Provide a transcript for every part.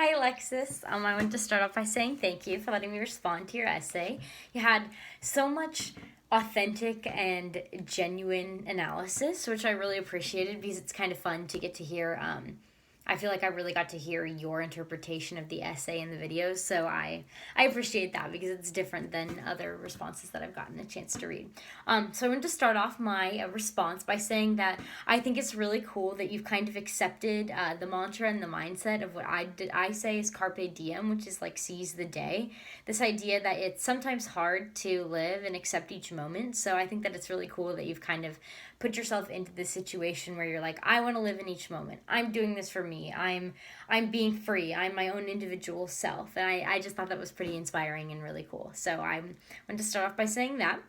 Hi, Alexis. I wanted to start off by saying thank you for letting me respond to your essay. You had so much authentic and genuine analysis, which I really appreciated because it's kind of fun to get to hear. I feel like I really got to hear your interpretation of the essay in the videos, so I appreciate that because it's different than other responses that I've gotten a chance to read. So I wanted to start off my response by saying that I think it's really cool that you've kind of accepted the mantra and the mindset of what I say is carpe diem, which is like seize the day. This idea that it's sometimes hard to live and accept each moment. So I think that it's really cool that you've kind of put yourself into this situation where you're like, I want to live in each moment. I'm doing this for me. I'm being free. I'm my own individual self. And I just thought that was pretty inspiring and really cool. So I wanted to start off by saying that.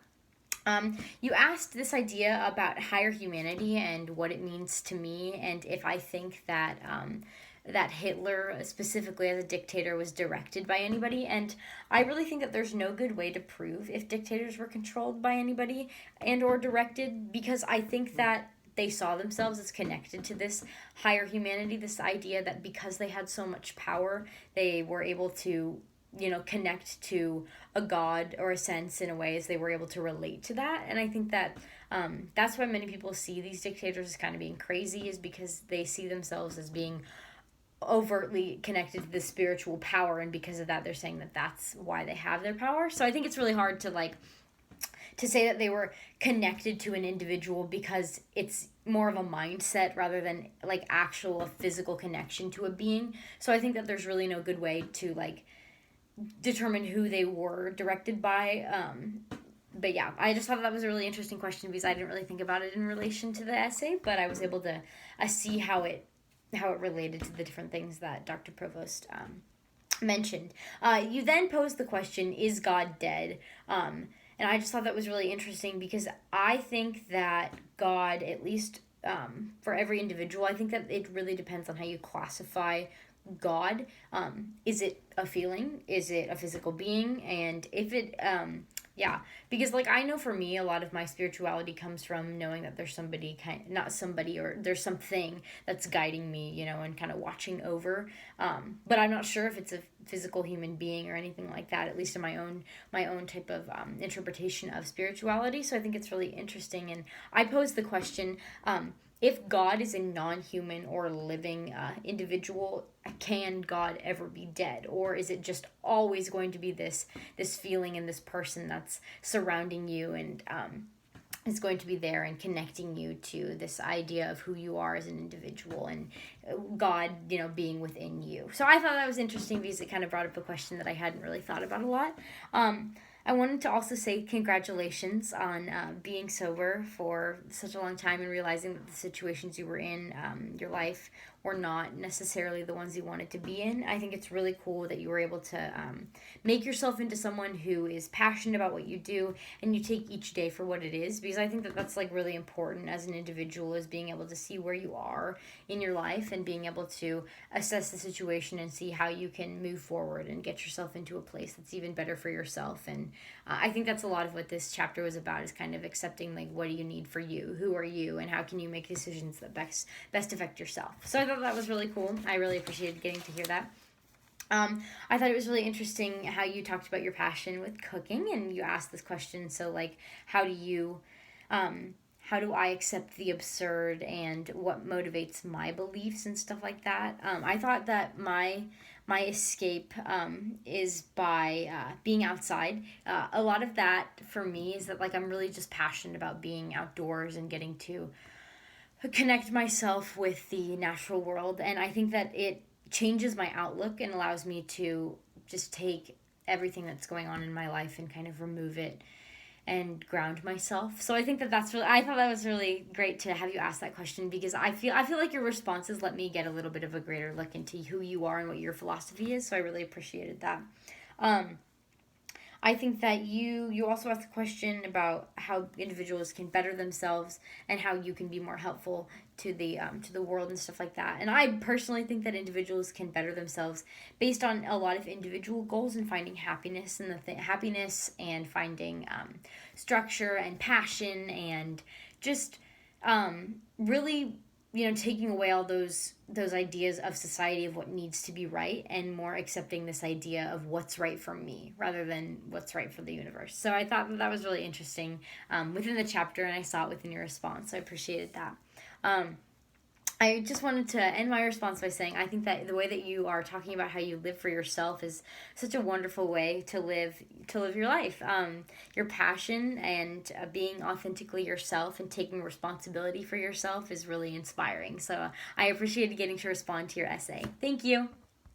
You asked this idea about higher humanity and what it means to me, and if I think that that Hitler, specifically as a dictator, was directed by anybody. And I really think that there's no good way to prove if dictators were controlled by anybody and or directed, because I think that they saw themselves as connected to this higher humanity, this idea that because they had so much power, they were able to connect to a god or a sense in a way as they were able to relate to that. And I think that that's why many people see these dictators as kind of being crazy, is because they see themselves as being overtly connected to the spiritual power, and because of that they're saying that that's why they have their power. So I think it's really hard to say that they were connected to an individual, because it's more of a mindset rather than like actual physical connection to a being. So I think that there's really no good way to determine who they were directed by. But yeah, I just thought that was a really interesting question because I didn't really think about it in relation to the essay, but I was able to see how it related to the different things that Dr. Provost mentioned. You then posed the question, is God dead? And I just thought that was really interesting because I think that God, at least for every individual, I think that it really depends on how you classify God. Is it a feeling? Is it a physical being? And if it, yeah, because I know for me, a lot of my spirituality comes from knowing that there's somebody not somebody, or there's something that's guiding me, and kind of watching over. But I'm not sure if it's a physical human being or anything like that, at least in my own type of interpretation of spirituality. So I think it's really interesting. And I posed the question, if God is a non-human or living individual, can God ever be dead? Or is it just always going to be this feeling and this person that's surrounding you and is going to be there and connecting you to this idea of who you are as an individual, and God, being within you? So I thought that was interesting because it kind of brought up a question that I hadn't really thought about a lot. I wanted to also say congratulations on being sober for such a long time and realizing that the situations you were in, your life, were not necessarily the ones you wanted to be in. I think it's really cool that you were able to make yourself into someone who is passionate about what you do, and you take each day for what it is, because I think that that's really important as an individual, is being able to see where you are in your life and being able to assess the situation and see how you can move forward and get yourself into a place that's even better for yourself. And I think that's a lot of what this chapter was about, is kind of accepting what do you need for you, who are you, and how can you make decisions that best affect yourself. So I thought that was really cool. I really appreciated getting to hear that. I thought it was really interesting how you talked about your passion with cooking, and you asked this question, so how do I accept the absurd, and what motivates my beliefs and stuff like that? I thought that my escape is by being outside. A lot of that for me is that I'm really just passionate about being outdoors and getting to connect myself with the natural world, and I think that it changes my outlook and allows me to just take everything that's going on in my life and kind of remove it and ground myself. So I think that I thought that was really great to have you ask that question, because I feel like your responses let me get a little bit of a greater look into who you are and what your philosophy is. So I really appreciated that. I think that you also asked a question about how individuals can better themselves and how you can be more helpful to the world and stuff like that. And I personally think that individuals can better themselves based on a lot of individual goals and finding happiness and happiness and finding structure and passion and just really taking away all those ideas of society of what needs to be right, and more accepting this idea of what's right for me rather than what's right for the universe. So I thought that was really interesting within the chapter, and I saw it within your response. So I appreciated that. I just wanted to end my response by saying I think that the way that you are talking about how you live for yourself is such a wonderful way to live your life. Your passion and being authentically yourself and taking responsibility for yourself is really inspiring. So I appreciated getting to respond to your essay. Thank you.